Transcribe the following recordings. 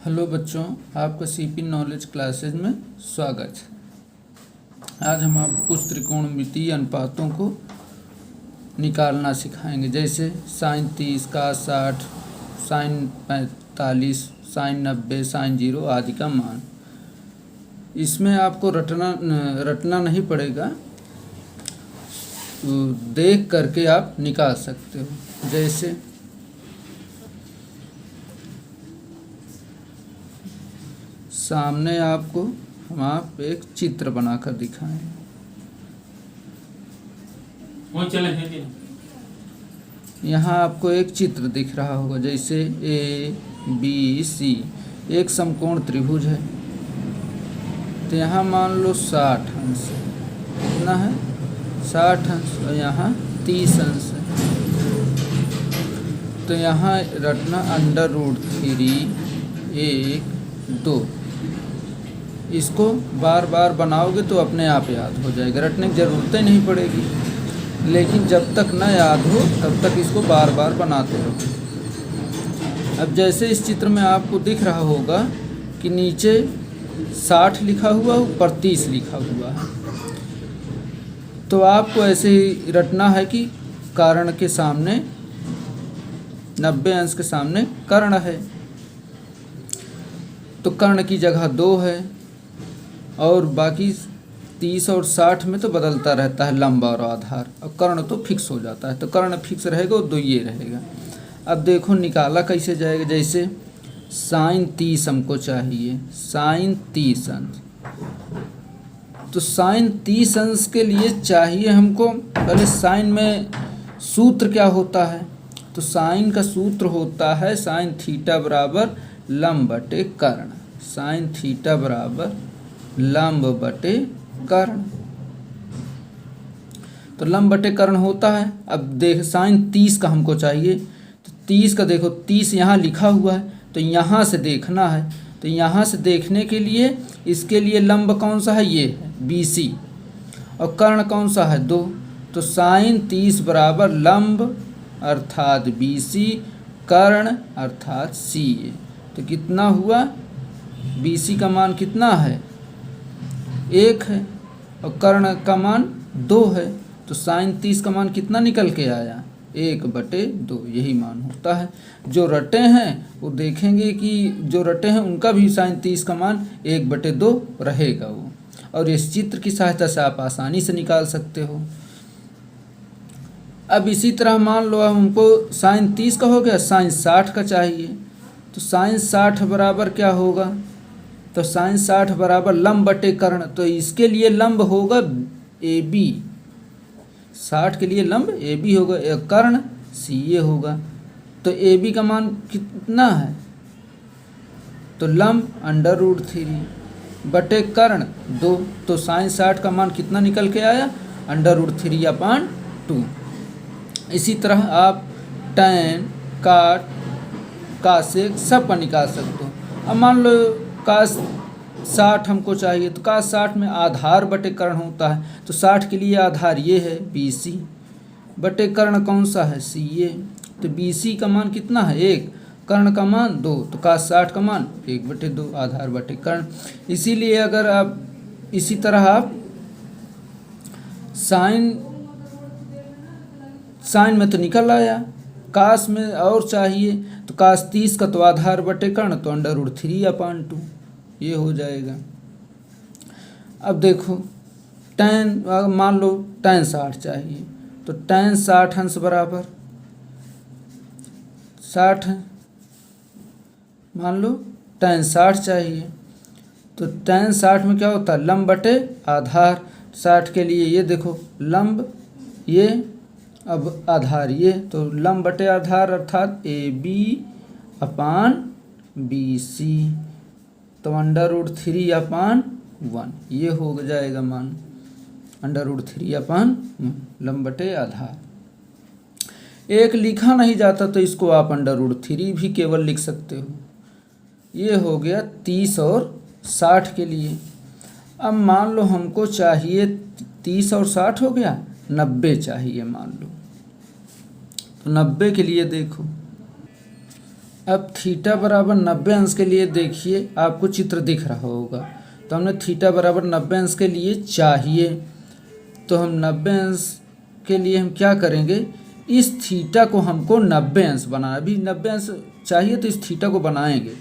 Hello बच्चों, आपका CP knowledge classes में स्वागत है। आज हम आपको कुछ त्रिकोणमितीय अनुपातों को निकालना सिखाएंगे, जैसे साइन 30 का 60, साइन 45, साइन 90, साइन 0 आदि का मान। इसमें आपको रटना नहीं पड़ेगा, तो देख करके आप निकाल सकते हो। जैसे सामने आपको हम एक चित्र बनाकर दिखाएं। यहाँ आपको एक चित्र दिख रहा होगा, जैसे ABC एक समकोण त्रिभुज है। तो यहाँ मान लो 60 अंश, कितना है 60 अंश, और यहाँ 30 अंश है। तो यहाँ रटना √3 1 2। इसको बार बार बनाओगे तो अपने आप याद हो जाएगा, रटने की ज़रूरत ही नहीं पड़ेगी। लेकिन जब तक न याद हो तब तक इसको बार बार बनाते रहो। अब जैसे इस चित्र में आपको दिख रहा होगा कि नीचे 60 लिखा हुआ, ऊपर 30 लिखा हुआ है। तो आपको ऐसे ही रटना है कि कारण के सामने 90 अंश के सामने कर्ण है, तो कर्ण की जगह 2 है, और बाकी 30 और 60 में तो बदलता रहता है लंब और आधार, और कर्ण तो फिक्स हो जाता है। तो कर्ण फिक्स रहेगा और 2 ये रहेगा। अब देखो निकाला कैसे जाएगा। जैसे साइन 30 हमको चाहिए, साइन 30 अंश। तो साइन 30 अंश के लिए चाहिए हमको, पहले साइन में सूत्र क्या होता है। तो साइन का सूत्र होता है साइन थीटा बराबर लंब बटे कर्ण। साइन थीटा बराबर लंब बटे कर्ण। तो लंब बटे कर्ण होता है। अब देख साइन 30 का हमको चाहिए, तो 30 का देखो 30 यहाँ लिखा हुआ है, तो यहाँ से देखना है। तो यहाँ से देखने के लिए इसके लिए लंब कौन सा है, ये है BC, और कर्ण कौन सा है 2। तो साइन 30 बराबर लंब अर्थात BC, कर्ण अर्थात CA। तो कितना हुआ, BC का मान कितना है 1 है, और कर्ण का मान 2 है। तो साइन 30 का मान कितना निकल के आया 1/2, यही मान होता है। जो रटे हैं वो देखेंगे कि जो रटे हैं उनका भी साइन 30 का मान 1/2 रहेगा वो, और इस चित्र की सहायता से आप आसानी से निकाल सकते हो। अब इसी तरह मान लो हमको साइन 30 का हो गया, साइन 60 का चाहिए। तो साइन 60 बराबर क्या होगा, तो साइन 60 बराबर लंब बटे कर्ण। तो इसके लिए लंब होगा AB, 60 के लिए लंब AB होगा, कर्ण CA होगा। तो AB का मान कितना है, तो लंब √3 बटे कर्ण 2। तो साइन 60 का मान कितना निकल के आया √3/2। इसी तरह आप टैन, काट, कासेक सब का निकाल सकते हो। अब मान लो कास 60 हमको चाहिए, तो कास 60 में आधार बटे कर्ण होता है। तो 60 के लिए आधार ये है BC, बटे कर्ण कौन सा है CA। तो BC का मान कितना है 1, कर्ण का मान 2। तो कास 60 का मान 1/2, आधार बटे कर्ण। इसीलिए अगर आप इसी तरह आप साइन में तो निकल आया, कास में और चाहिए, तो कास 30 का तो आधार बटे कर्ण, तो √3/2 ये हो जाएगा। अब देखो टैन, मान लो टैन 60 चाहिए, तो टैन 60 अंश बराबर 60 है। मान लो टैन 60 चाहिए, तो टैन 60 में क्या होता है लंब बटे आधार। 60 के लिए ये देखो लंब ये, अब आधार ये, तो लंब बटे आधार अर्थात AB/BC। तो √3/1 ये हो जाएगा मान √3/1 लंब बटे आधार। एक लिखा नहीं जाता तो इसको आप √3 भी केवल लिख सकते हो। ये हो गया 30 और 60 के लिए। अब मान लो हमको चाहिए 30 और 60 हो गया, 90 चाहिए मान लो। तो 90 के लिए देखो अब थीटा बराबर 90 अंश के लिए देखिए आपको चित्र दिख रहा होगा। तो हमने थीटा बराबर 90 अंश के लिए चाहिए, तो हम 90 अंश के लिए हम क्या करेंगे, इस थीटा को हमको 90 अंश बनाना। अभी 90 अंश चाहिए तो इस थीटा को बनाएंगे।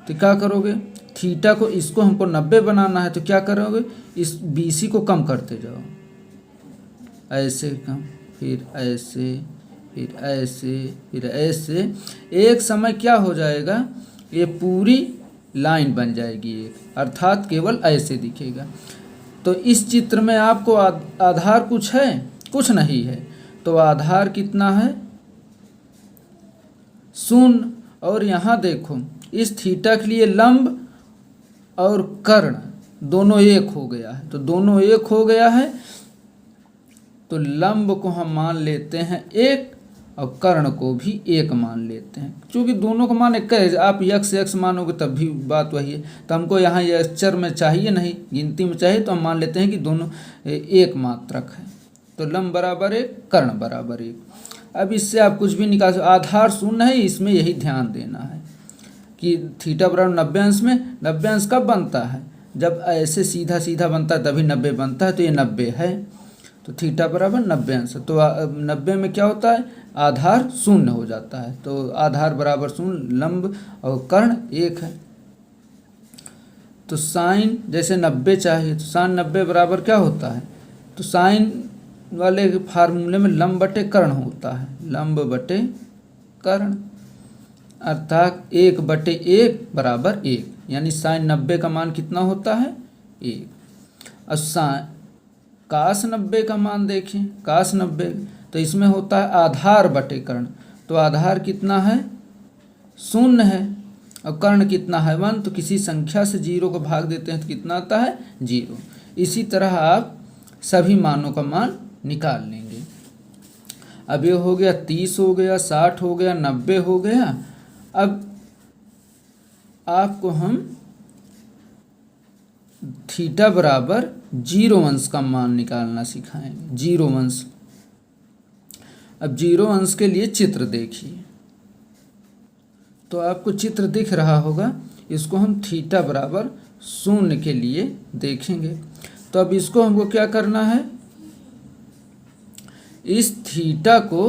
तो क्या करोगे, थीटा को, इसको हमको 90 बनाना है तो क्या करोगे, इस BC को कम करते जाओ, ऐसे कम, फिर ऐसे, फिर ऐसे, फिर ऐसे। एक समय क्या हो जाएगा, ये पूरी लाइन बन जाएगी एक, अर्थात केवल ऐसे दिखेगा। तो इस चित्र में आपको आधार कुछ है, कुछ नहीं है। तो आधार कितना है, 0। और यहाँ देखो इस थीटा के लिए लंब और कर्ण दोनों एक हो गया है। तो दोनों एक हो गया है तो लंब को हम मान लेते हैं 1 और कर्ण को भी 1 मान लेते हैं, क्योंकि दोनों का मान एक है। आप x मानोगे तब भी बात वही है। तो हमको यहाँ ये अक्षर में चाहिए नहीं, गिनती में चाहिए, तो हम मान लेते हैं कि दोनों एक मात्रक है। तो लंब बराबर 1, कर्ण बराबर 1। अब इससे आप कुछ भी निकाल सकते। आधार 0 है, इसमें यही ध्यान देना है कि थीटा बराबर 90 अंश में 90 अंश कब बनता है, जब ऐसे सीधा सीधा बनता है तभी 90 बनता है। तो ये 90 है, तो थीटा बराबर 90 अंश। तो 90 में क्या होता है, आधार 0 हो जाता है। तो आधार बराबर 0, लंब और कर्ण 1 है। तो साइन जैसे 90 चाहिए तो साइन 90 बराबर क्या होता है, तो साइन वाले फार्मूले में लंब बटे कर्ण होता है, लंब बटे कर्ण, अर्थात 1/1 बराबर 1, यानी साइन 90 का मान कितना होता है, 1। और कास 90 का मान देखें, कास 90 तो इसमें होता है आधार बटे कर्ण। तो आधार कितना है, 0 है, और कर्ण कितना है, 1। तो किसी संख्या से 0 को भाग देते हैं तो कितना आता है, 0। इसी तरह आप सभी मानों का मान निकाल लेंगे। अब ये हो गया 30 हो गया, 60 हो गया, 90 हो गया। अब आपको हम थीटा बराबर 0 अंश का मान निकालना सिखाएंगे, 0 अंश। अब 0 अंश के लिए चित्र देखिए, तो आपको चित्र दिख रहा होगा। इसको हम थीटा बराबर 0 के लिए देखेंगे। तो अब इसको हमको क्या करना है, इस थीटा को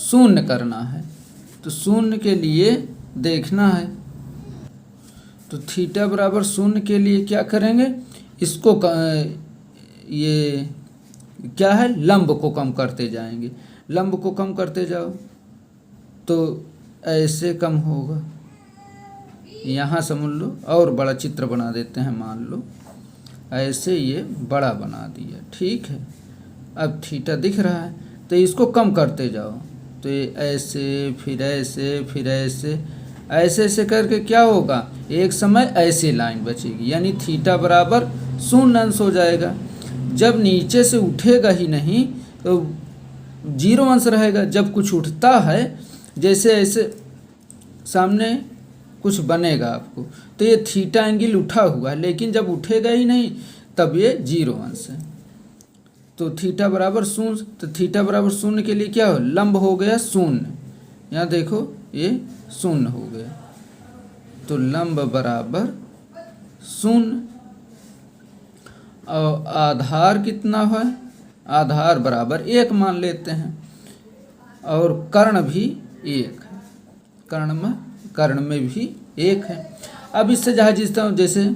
0 करना है। तो 0 के लिए देखना है, तो थीटा बराबर 0 के लिए क्या करेंगे, इसको ये क्या है, लंब को कम करते जाएंगे। लंब को कम करते जाओ तो ऐसे कम होगा, यहाँ समझ लो। और बड़ा चित्र बना देते हैं, मान लो ऐसे ये बड़ा बना दिया, ठीक है। अब थीटा दिख रहा है, तो इसको कम करते जाओ। तो ये ऐसे, फिर ऐसे, फिर ऐसे, ऐसे ऐसे करके क्या होगा, एक समय ऐसे लाइन बचेगी, यानी थीटा बराबर 0 अंश हो जाएगा। जब नीचे से उठेगा ही नहीं तो 0 अंश रहेगा। जब कुछ उठता है, जैसे ऐसे सामने कुछ बनेगा आपको, तो ये थीटा एंगल उठा हुआ है, लेकिन जब उठेगा ही नहीं तब ये 0 अंश है। तो थीटा बराबर 0। तो थीटा बराबर 0 के लिए क्या हो, लंब हो गया 0, यहाँ देखो ये 0 हो गया। तो लंब बराबर 0। और आधार कितना है, आधार बराबर 1 मान लेते हैं। और कर्ण भी 1 है, कर्ण में भी 1 है। अब इससे जहाँ जीतता हूँ, जैसे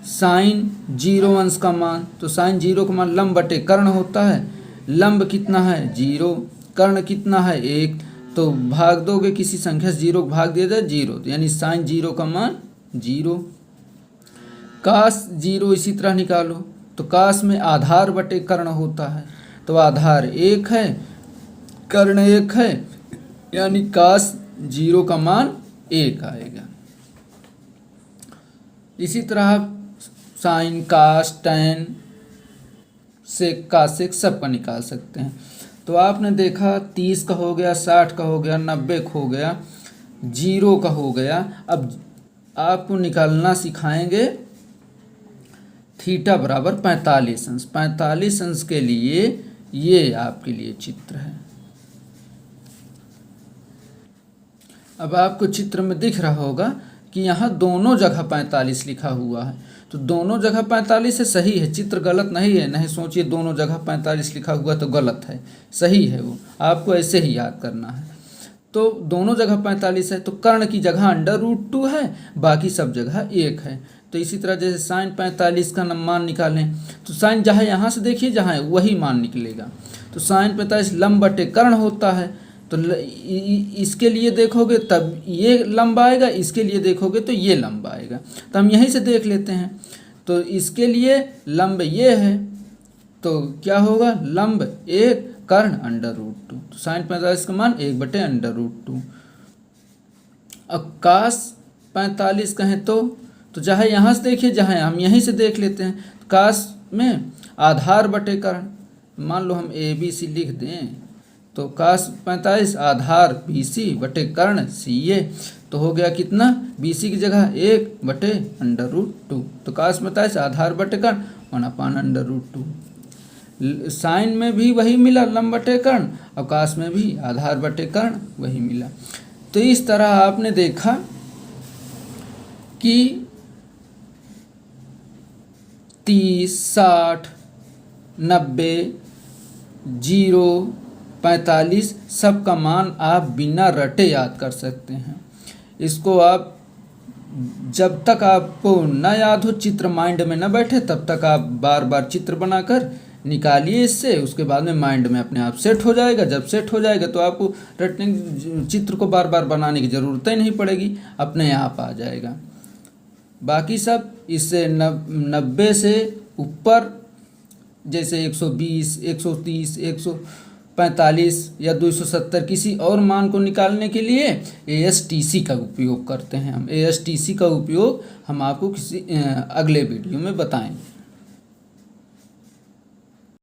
साइन 0 अंश का मान, तो साइन 0 का मान लंब बटे कर्ण होता है। लंब कितना है, 0, कर्ण कितना है, 1। तो भाग दोगे किसी संख्या से 0 को भाग दिया जाए, 0, तो यानी साइन 0 का मान 0। कास 0 इसी तरह निकालो, तो कास में आधार बटे कर्ण होता है। तो आधार 1 है, कर्ण 1 है, यानी कास 0 का मान 1 आएगा। इसी तरह साइन, कास, टैन, सेक, कासेक सबका निकाल सकते हैं। तो आपने देखा 30 का हो गया, 60 का हो गया, 90 का हो गया, 0 का हो गया। अब आपको निकालना सिखाएंगे थीटा बराबर 45 अंश। 45 अंश के लिए ये आपके लिए चित्र है। अब आपको चित्र में दिख रहा होगा कि यहाँ दोनों जगह 45 लिखा हुआ है, तो दोनों जगह 45 है, सही है, चित्र गलत नहीं है। नहीं सोचिए दोनों जगह 45 लिखा हुआ तो गलत है, सही है, वो आपको ऐसे ही याद करना है। तो दोनों जगह 45 है, तो कर्ण की जगह √2 है, बाकी सब जगह 1 है। तो इसी तरह जैसे साइन 45 का मान निकालें, तो साइन जहाँ यहाँ से देखिए जहाँ है वही मान निकलेगा। तो साइन 45 लंब बटे कर्ण होता है, तो इसके लिए देखोगे तब ये लंब आएगा, इसके लिए देखोगे तो ये लंब आएगा। तो हम यहीं से देख लेते हैं। तो इसके लिए लंब ये है, तो क्या होगा, लंब 1 कर्ण √2। तो साइन 45 का मान 1 बटे √2। अब कास 45 कहें तो चाहे यहाँ से देखिए जहाँ हम यहीं से देख लेते हैं। कास में आधार बटे कर्ण, मान लो हम ABC लिख दें, तो कास 45 आधार BC बटे कर्ण CA, तो हो गया कितना, BC की जगह 1 बटे √2। तो कास 45 आधार बटे कर्ण 1/√2। साइन में भी वही मिला, लंब बटे कर्ण, और कास में भी आधार बटे कर्ण वही मिला। तो इस तरह आपने देखा कि 30, 60, 90, 0, 45 सब का मान आप बिना रटे याद कर सकते हैं। इसको आप जब तक आपको न याद हो, चित्र माइंड में न बैठे, तब तक आप बार बार चित्र बनाकर निकालिए इससे, उसके बाद में माइंड में अपने आप सेट हो जाएगा। जब सेट हो जाएगा तो आपको रटने चित्र को बार बार बनाने की ज़रूरत ही नहीं पड़ेगी, अपने आप आ जाएगा। बाकी सब इससे 90 से ऊपर, जैसे 120, 130, 145 या 270 किसी और मान को निकालने के लिए ASTC का उपयोग करते हैं हम। ASTC का उपयोग हम आपको किसी अगले वीडियो में बताएंगे।